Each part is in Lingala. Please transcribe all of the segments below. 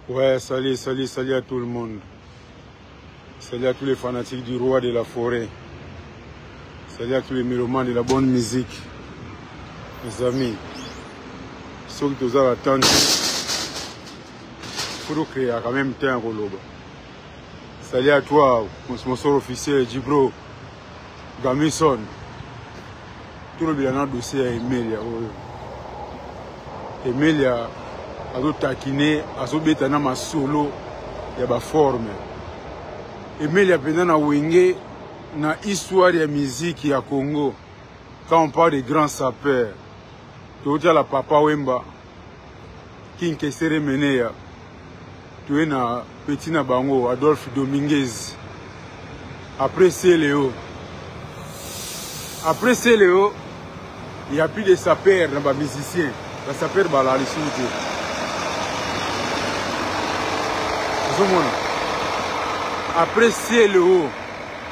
Ouais, salut à tout le monde. Salut à tous les fanatiques du roi de la forêt. Salut à tous les mélomanes de la bonne musique. Mes amis, ceux qui ont attendre, il faut créer quand même temps à Roloba. Salut à toi, mon sponsor officiel, Djibro, Gamison. Tout le bilan dossier à Emilia. Emilia a taquiné, a bêta na solo, il y a forme. Emilia pendant na wenge na histoire de musique ya Congo. Quand on parle de grands sapeurs, tu vois la Papa Wemba, King Kesere Menea, tu es na petit na bango Adolphe Dominguez. Après c'est Léo. Après c'est Léo, il n'y a plus de sapeurs dans les musiciens. Les sapeurs sont là, les sous-titres. Après c'est Léo.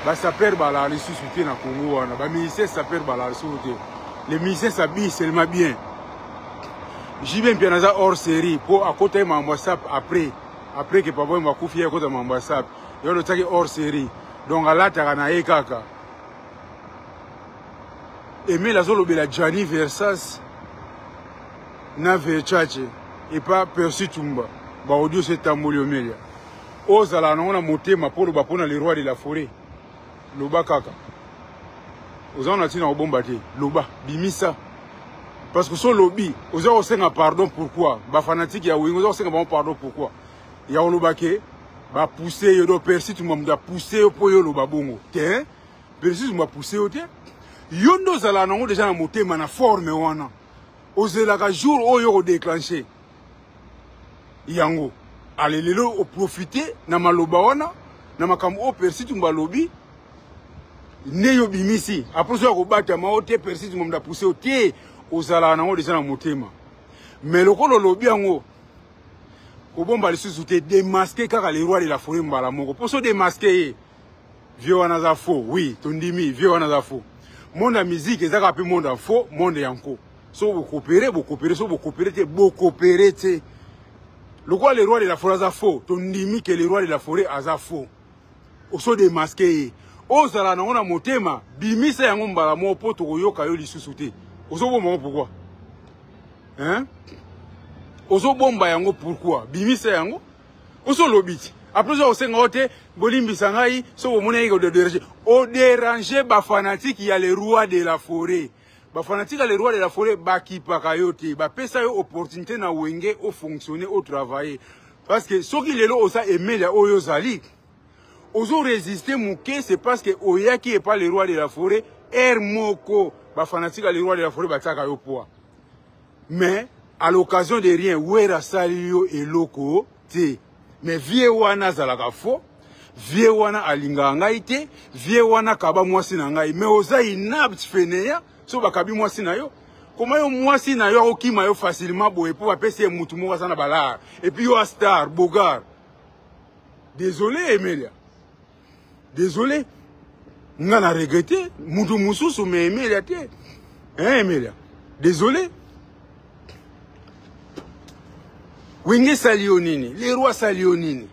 Les sapeurs sont là, les sous-titres dans le Congo. Les musiciens sapeurs sont là, les sous-titres. Les musiciens s'habillent seulement bien. J'ai bien pianaza hors série pour à côté de mon WhatsApp après que papa m'a confié à côté de mon WhatsApp. Il y a le temps hors série. Donc à la taranae kaka. Et mais la zone de la Gianni Versace na Versace et pas Percy Tumba. Ba audio c'est tambolio melia. Ozala na ona motema pour le bapona les rois de la forêt. Loba kaka. Ozana tina obombate. Loba bimisa. Parce que son lobby, aux gens ont pardon pourquoi? Ba fanatique ya oui, aux gens ont pardon pourquoi? Ya olobake ba pousser yo Percy Tumba mda pousser pour yo loba bongo. Te Percy Tumba pousser yo te. Yondo zala nango déjà na motema na forme wana. Ozelaka jour oyo déclenché. Yango. Allez lelo o profiter na maloba wana na makambo o Percy Tumba lobby. Ne yo bimisi. Après ça ko bata ma o te Percy Tumba mda pousser o te ozala nango déjà na motema. Mais lokolo lobby yango ko bomba lisusu te démasquer kaka les rois de la forêt mbala moko. Pour se démasquer vieux wana za faux. Oui, tondimi vieux wana za faux. Monde musique ezaka pe monde faux, monde yanko. So vous coopérez, so vous coopérez te. Le quoi les rois de la forêt za faux, ton dimi que les rois de la forêt aza faux. Oso démasqué. Ozala na ona motema, bimisa yango mbala mo poto koyoka yo lisusu te. Oso bomba pourquoi? Hein? Oso bomba yango pourquoi? Bimisa yango. Oso lobiti. Après ça, on s'est ngote, Bolimbi Sangai, so au monnaie de déranger. Au déranger, ba fanatique, il y a les rois de la forêt. Ba fanatique, les rois de la forêt, ba qui pakayote, ba pesa yo opportunité na wenge, au fonctionner, au travailler. Parce que ceux qui les lots, ça aimé la oyo zali. Oso résister mouké, c'est parce que oya qui est pas les rois de la forêt, moko, ba fanatique, les rois de la forêt, ba takayo poa. Mais, à l'occasion de rien, ouera salio et loko, te. Mais vieux wana zalaka fo, vieux wana alinga ngai te, vieux wana kaba mwasi na ngai. Mais oza inapt feneya, so bakabi mwasi na yo. Comment yo mwasi na yo okima yo facilement boye pour appeler mutu moko sana balar. Et puis yo a star, bogar. Désolé Emilia. Désolé. Ngana regretté, mutu mususu me Emilia te. Hein Emilia? Désolé. Wenge salionini, les rois salionini.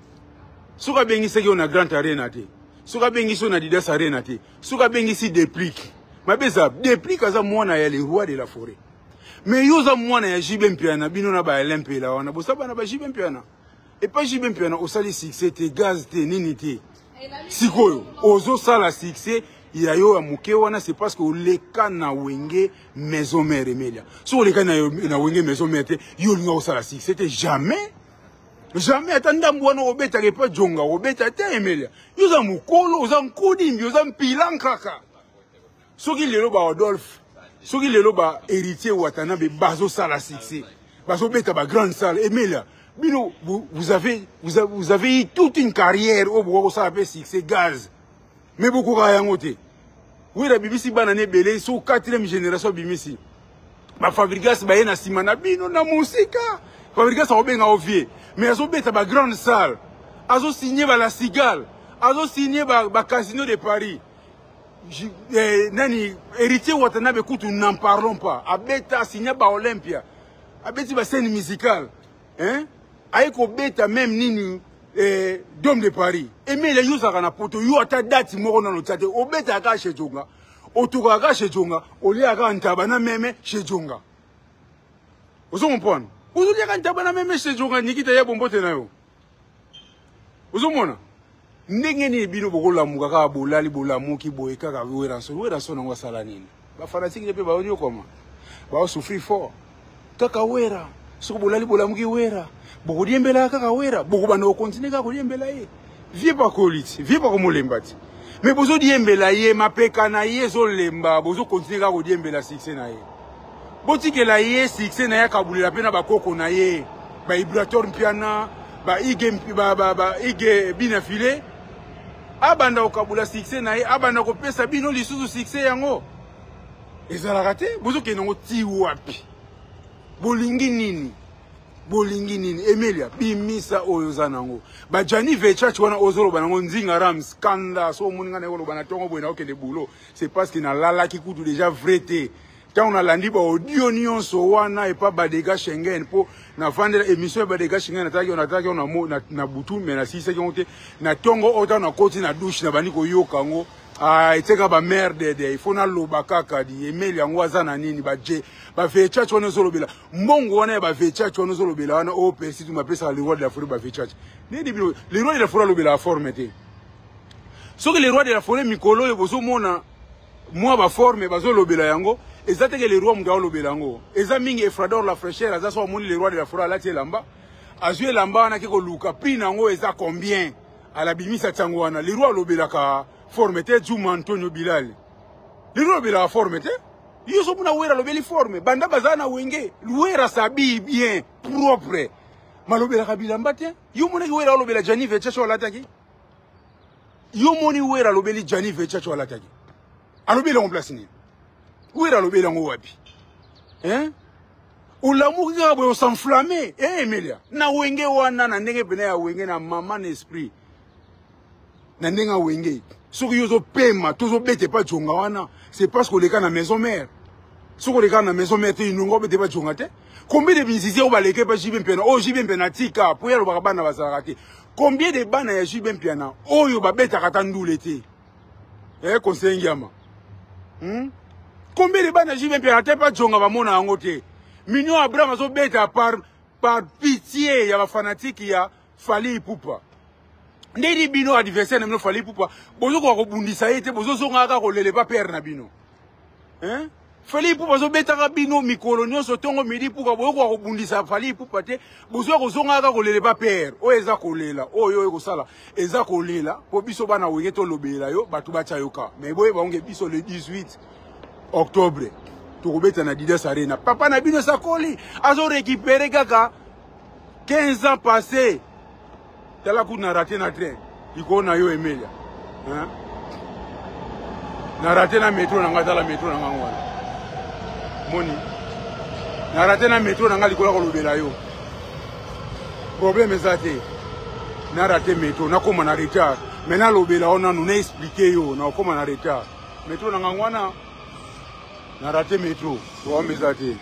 Souka bengi seki on a grand arena te. Souka bengi so na Didas arena te. Souka bengi si déplique. Ma beza déplique aza mwana ya les rois de la forêt. Mais yoza mwana ya Jibempiana bino na ba LMP la wana bosaba na ba Jibempiana. Et pas Jibempiana osali succès te gaz te nini te. Sikoyo ozo sala succès ya yo amuke wana c'est parce que oleka na wenge maison mère Emilia. So oleka na wenge maison mère te yo linga osala c'était jamais atanda mbwana obeta ke pa jonga obeta te Emilia. Yo za mukolo oza nkudi mbi oza mpilan kaka. Soki lelo ba Adolphe, soki lelo ba héritier watana be bazo sala succès. Bazo beta ba grande salle Emilia. Bino vous avez eu toute une carrière au bois ça appelle succès gaz. Mais beaucoup de oui, la BBC banane belé sous 4e génération BBC. Ma Fabrigas ba na simana bino na musika. Fabrigas a obenga ovie. Mais azo beta ba grande salle. Azo signé ba la Cigale. Azo signé ba Casino de Paris. Nani héritier Watanabe Kutu n'en parlons pas. Abeta signé ba Olympia. Abeti ba scène musicale. Hein? aiko beta même nini Dôme de Paris. Emelia yo sakana poto yo ata date moko na lotate obeta ka chez Jonga. Otuka ka chez Jonga, oli aka ntabana meme chez Jonga. Ozo mpona. Ozo aka ntabana meme chez Jonga nikita ya bombote na yo. Ozo mona. Ndenge ni bino bokola muka ka bolali bolamuki boye kaka wera so na sala nini. Ba fanatique pe ba onyo koma. Ba souffrir fort. Kaka wera. Soko bolali bolamuki wera. Boko diembela kaka wera. Boko bana continue kaka diembela ye. Vie pas koliti, vie pas comme lembati. Mais bozo diembela ye mapeka na ye zo lemba, bozo continue kaka diembela succès na ye. Botike la ye succès na ya kabulela pena ba koko na ye. Ba vibrateur mpiana, ba ige bina filé. Abanda okabula succès na ye, abanda ko pesa bino lisusu succès yango. Ezalaka te, bozo kenongo ti wapi. Bolingi nini? Emelia bimisa oyo zanango. Ba Jani Vechachi wana ozolo banango nzinga ram skanda so muninga na yolo banatongo boina okende boulot. C'est parce qu'il na lala ki kutu déjà vrete. Quand on a landi ba audio nyonso wana et pas badega Schengen po na vendre émission badega Schengen nataki on na butu mais na sisa ki onte na tongo ota na koti na douche na baniko yoka ngo. Ah, iteka ba merde de ifona loba kaka di Emelia yango azana nini ba je ba Vechachi wana zolobela mbongo wana ba Vechachi wana zolobela wana o pesi tu mapesa le roi de la forêt ba Vechachi ne dibilo le roi de la forêt lobela forme te so que le roi de la forêt mikolo e bozo mona moi ba forme bazo lobela yango ezate que le roi mga lobela yango eza mingi efrador la fraîcheur aza so moni le roi de la forêt alati lamba azue lamba wana ke ko luka prix nango eza combien à la bimisa tango wana le roi lobela ka forme te Juma Antonio Bilal. Liro bila forme te. Yo so muna wera lobeli forme. Banda bazana wenge. Wera sabi bien propre. Malobela kabila mbate. Yo mona wera lobela Jani Vechachi wala taki. Yo moni wera lobeli Jani Vechachi wala taki. Alobela on place ni. Wera lobela ngo wapi. Hein? Ulamu ka bo s'enflammer. Emelia. Na wenge wana na ndenge pena ya wenge na mama na esprit. Na ndenga wenge. Ce que vous paiement, tous bête pas Jonga wana, c'est parce que les cas na maison mère. Ce que les cas na maison mère, ils n'ont pas de Jongate. Combien de musiciens ont les pas Jibem Piana, oh Jibem Penatika, pour y aller au Barabana Bazarate. Combien de bannes à Jibem Piana, oh yo babeta katandou l'été. Conseil Yama. Combien de bannes à Jibem Piana, t'es pas Jonga va mon angote. Mignon Abraham a bête par pitié, il y a la fanatique, il y a Fali Poupa. Ndedi bino adversaire na mino fali poupa bozo ko bundisa yete bozo zonga ka ko lele pa père na bino hein fali poupa zo betaka bino mikolo nyonso tongo midi pouka bozo ko bundisa fali poupa te bozo ko zonga ka ko lele pa père o eza ko lela oyo ko sala eza ko lela po biso bana wenge to lobela yo batu bacha yoka mais boye bange biso le 18 octobre to ko beta na Didas Arena papa na bino sakoli azo récupérer kaka 15 ans passés. Tala coup na raté na train. Iko na yo Emelia. Hein? Na raté na métro na ngata la métro na ngwana. Moni. Na raté na métro na ngali ko lobela yo. Problème ezate. Na raté métro na koma na retard. Maintenant lobela on nous na expliquer yo na koma na retard. Métro na ngwana. Na raté métro. Wa mezate.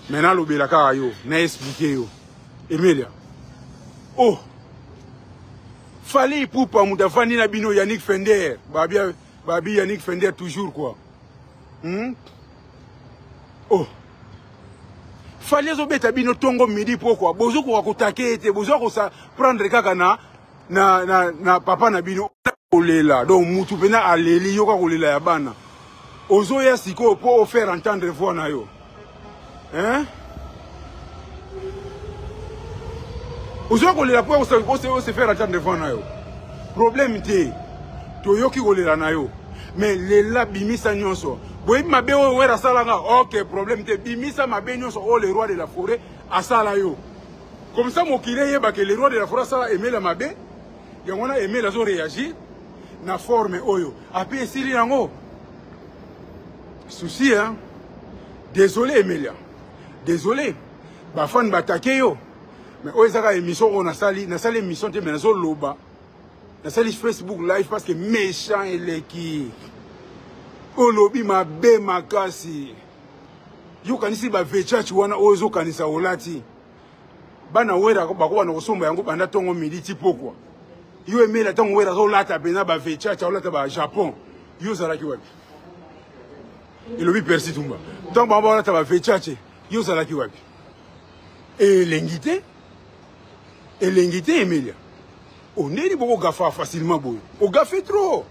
Maintenant lobela ka yo na expliquer yo. Emelia. Oh. Fallait pour pas moutafani na bino Yannick Fender. Babi Yannick Fender toujours quoi. Oh. Fallait zobeta bino tongo midi pourquoi. Bozo ko akotake ete bozo ko sa prendre kaka na papa na bino olela. Donc mutu pena aleli yo ka kolela ya bana. Ozo ya siko pour faire entendre voix na yo. Hein? Ozo kolela pour se faire attendre devant na yo. Problème té. Toyoki kolela na yo. Mais lela bimisa nyonso. Boy mabe o wera salanga. OK, problème té bimisa mabe nyonso o le roi de la forêt asala yo. Comme ça mokile yeba que le roi de la forêt sala aimer la mabe. Yangona aimer la zo réagir na forme oyo. Après siri nango. Souci hein. Désolé Emelia. Désolé. Ba fan batake yo. Mais oezaka émission on a sali émission te menazo loba na sali Facebook live parce que méchant et qui olobi mabe makasi yo kanisi ba Vechachi wana ozo kanisa olati bana wera bako na kosomba yango banda tongo midi ti pokwa yo Emelia tongo wera zo lata bena ba vecha cha lata ba Japon yo zalaki wapi elobi Percy Tumba tongo ba lata ba vecha yo zalaki wapi elengite Emelia on est beaucoup gafa facilement boy o gafé trop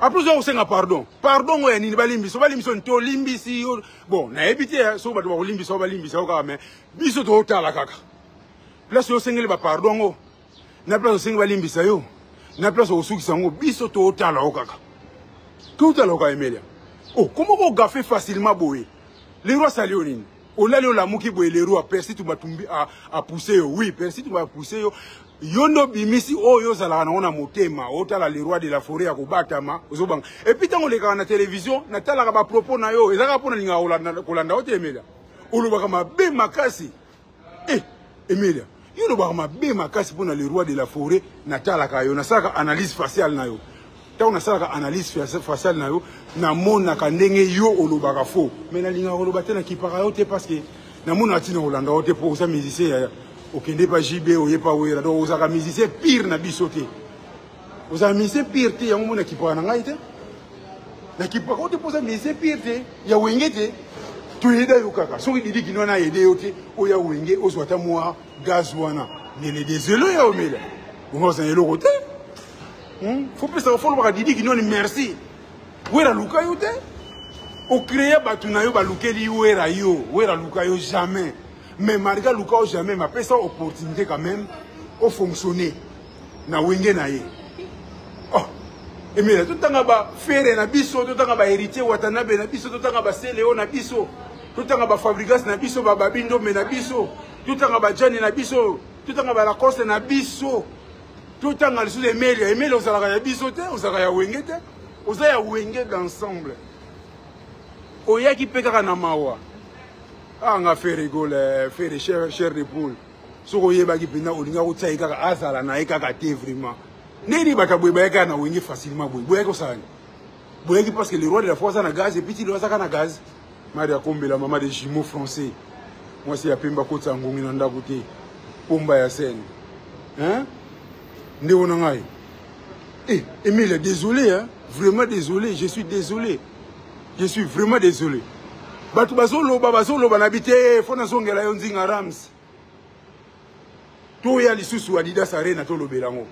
après ça on s'en pardon ouais ni balimbiso nto limbisi bon na ebité so ba to limbiso ka mais biso to tala kaka place yo sengeli ba pardon na place sengi balimbisa yo na place o sukisa ngo biso to tala o kaka tout tala ka Emelia comment on gafé facilement boy les rois salionine o la la muki boy les rois Percy Tumba tumbi a pousser oui Percy Tumba pousser yondo bimisi oyo zala na ona motema otala le roi de la forêt ya kobatama ozobanga et puis tango leka na télévision na tala ka ba propos na yo ezaka pona linga kolanda ote Emelia olobaka mabe makasi Emelia yolobaka mabe makasi pona le roi de la forêt na tala ka yo na saka analyse faciale na yo tango na saka analyse faciale na yo na mona ka ndenge yo olobaka faux mais na linga oloba te na kipaka yo te parce que na mona atina kolanda ote pour ça musicien aucun pas JB ou pas ouera donc aux musiciens pire na bisoté aux musiciens pire te yango mona kipa na ngai te na kipa ko te posa musicien pire te ya wengete to yeda yo kaka so didi kino na yede yo te o ya wenge o swata moi gaz wana ne le désolé ya Emelia on va elo côté faut pas ça faut le didi kino ni merci ouera luka yo te o créer batuna yo ba lukeli ouera luka yo jamais. Mais malgré le cas jamais, ma personne opportunité quand même, au fonctionner. Na wenge na ye. Oh, Emelia, tout le temps ba faire na biso, tout le temps ba héritier Watanabe na biso, tout le temps ba Séléo na biso, tout le temps ba Fabrigas na biso, ba Babindo me na biso, tout le temps ba Gianni na biso, tout le temps ba Lacoste na biso, tout le temps sur Emelia, osala ya biso te, osala ya wenge te, osala ya wenge d'ensemble. Oya ki peka na mawa. Ah, on a fait rigoler, faire cher de poule. Ce qu'on y a qui pena, on a outside kaka azala na kaka te vraiment. Neni baka bweka na wengi facilement bweka ça. Bweka parce que le roi de la force na gaz et puis il doit ça na gaz. Maria Kombe la maman des jumeaux français. Moi c'est ya pemba kota ngongi na ndako te. Pomba ya scène. Hein? Nde ona ngai. Emelia, désolé hein, vraiment désolé, je suis désolé. Je suis vraiment désolé. Batu bazoloba nabite fona zongela yo nzinga Rams to ya lisusu Adidas Arena to lobelango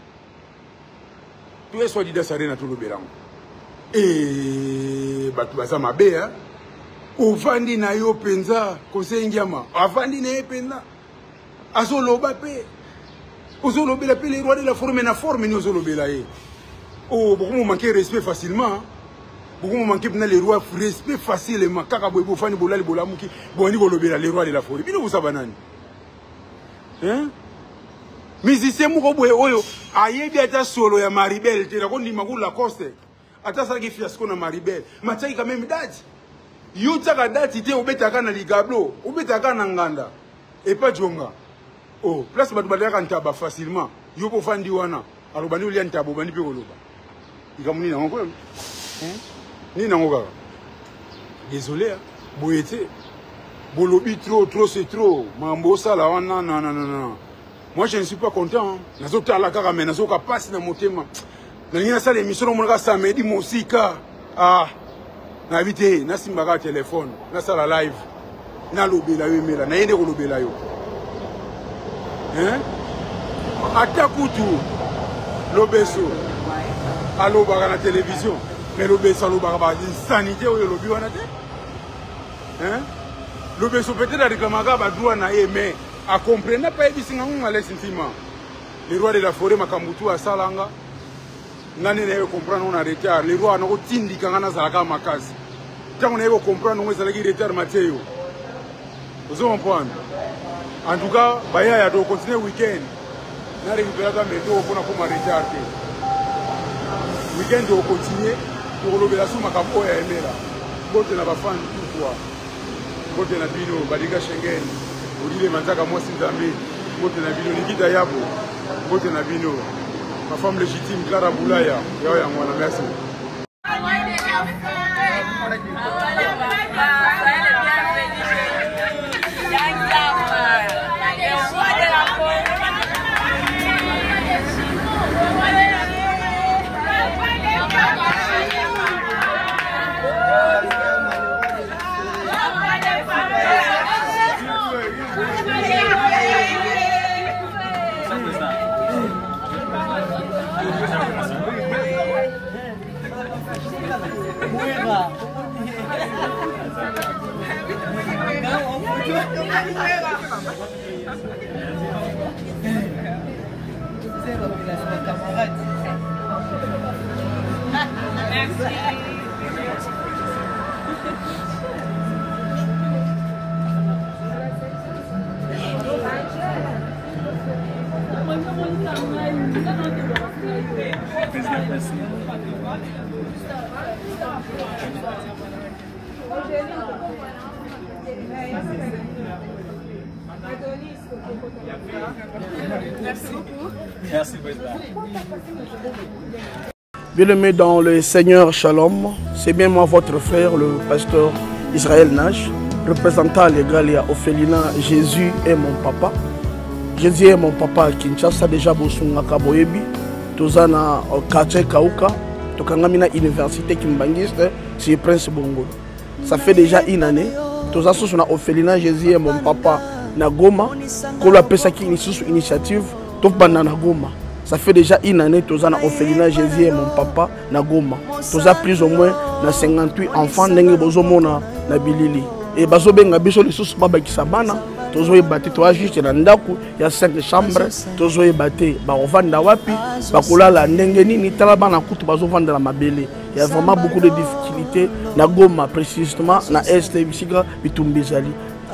to ya so Adidas Arena to lobelango batu baza mabe hein ovandi na yo penza kosengiama avandi na ye penza azoloba pe ozolobela pe les rois de la forme na forme ni ozolobela ye beaucoup manquer respect facilement. Beaucoup manquent les rois respect facilement. Kaka boy bofani bolali bolamuki boni bolobela les rois de la forêt. Bino vous banani. Hein? Musicien moko boy oyo ayebi ata solo ya Maribel te na kondi makulu la coste. Ata ça ki fiasco na Maribel. Mataki quand même date. Yuta ka date te obetaka na ligablo, obetaka na nganda. Et pas jonga. Oh, place batu balaka ntaba facilement. Yo ko fandi wana. Alobani ulia ntabo bani pe koloba. Ikamuni na ngoko. Ni nangoka. Désolé hein. Boyete. Bolobi trop c'est trop. Mambo sala wana non. Moi je ne suis pas content. Nazota la kaka mais nazoka passe na motema. Na nina sala émission mo ka samedi musika. Na vite na simbaka téléphone, na sala live. Na lobela yo Emelia, na yende ko lobela yo. Hein? Atakutu lobeso. Allo baka na télévision. Mais le beso le barba insanité ou le lobby wana te hein le beso peut-être à réclamer ba droit na mais à comprendre pas ebisinga ngala sintima les rois de la forêt makambutu asalanga ngani na comprendre on a retard les rois na ko tindika ngana zalaka makazi tant on a comprendre on ezalaki retard Mathieu vous comprenez en tout cas baya ya do continuer week-end na récupérer ta météo pour na ko retard week-end do continuer pour le sous makambo ya Emelia bote na bafan tout quoi bote na bino baliga Schengen odile manzaka moi Nzambe bote na bino nikita yabo bote na bino ma femme légitime Clara Boulaya yao ya mwana merci Young man, Merci beaucoup. Bien-aimés dans le Seigneur Shalom, c'est bien moi votre frère, le pasteur Israël Nash, représentant légal à Ophelina. Jésus est mon papa. Jésus est mon papa à Kinshasa, déjà Bosunga Kaboyebi, Tozana quartier Kauka, Tokangamina Université Kimbangiste, c'est Prince Bongo. Ça fait déjà une année. Toza sous na Ophelina, Jésus est mon papa na Goma. Qu'on appelle ça qui initiative, Topana na Goma. Ça fait déjà une année que Tozana Ophelina, Jésus est mon papa na Goma. Toza plus ou moins na 58 enfants n'engue bozomona na Bilili. Et bazo benga biso les sous baba kisabana. Tozo ebate toa juste na ndaku ya 5 chambres. Tozo ebate ba ovanda wapi, ba kolala ndenge nini tala bana kutu bazo vanda la mabele. Il y a vraiment beaucoup de difficultés na Goma précisément na Est bisika bitumbezali.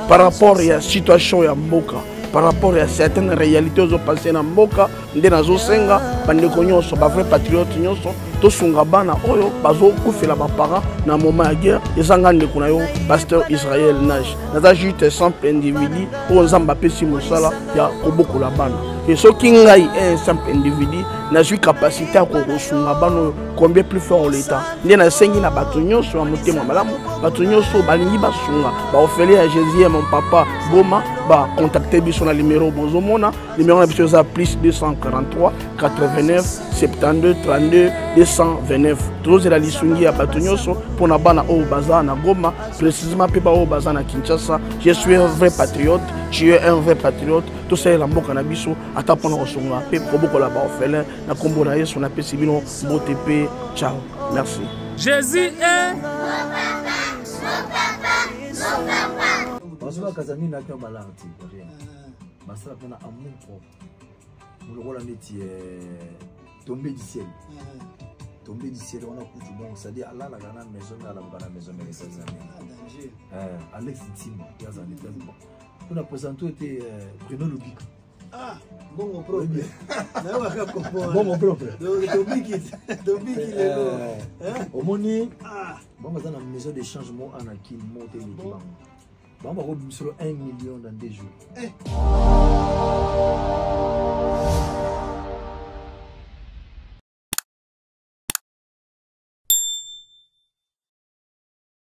Par rapport à la situation ya mboka, par rapport à certaines réalités aux passées na mboka, ndé nazo senga bandeko nyonso ba vrai patriote nyonso to sunga bana oyo bazo kufela ba parents na moment ya guerre ezanga ndeko na yo pasteur Israël Nash. Naza juste simple individu o nzamba pesi mosala ya kobokola bana. Et ce qui ngai un simple individu n'a eu capacité à kosunga bana combien plus fort l'état. Ndé na sengi na bato nyonso ya motema malamu, bato nyonso balingi basunga ba ofele à Jésus mon papa Goma ba contacter biso na numéro bozomona numéro na biso za plus 243 89 72 32 229. Toujours la lisungi ya bato nyonso pour na bana o baza na Goma précisément pe ba o baza na Kinshasa. Je suis un vrai patriote, tu es un vrai patriote. Tout ça la mboka na biso ata pona kosunga pe koboko la ba ofele na kombo na Yesu na pesi bino botepe. Ciao. Merci. Jésus est parce que Kazami n'a qu'un malade, rien. Mais ça a un amour propre. Nous le rôle en est tombé du ciel. Tombé du ciel, on a couché bon. C'est-à-dire, Allah, la grande maison, la maison, mais les années. Alex Tim, il y a des années. Pour la présentation, Bruno Lubic. Ah, bon mon propre. Bon mon propre. Tobic, il est là. Au Moni, bon, dans la maison de changement, on a qui monte le dimanche. On va sur 1 million dans 2 jours.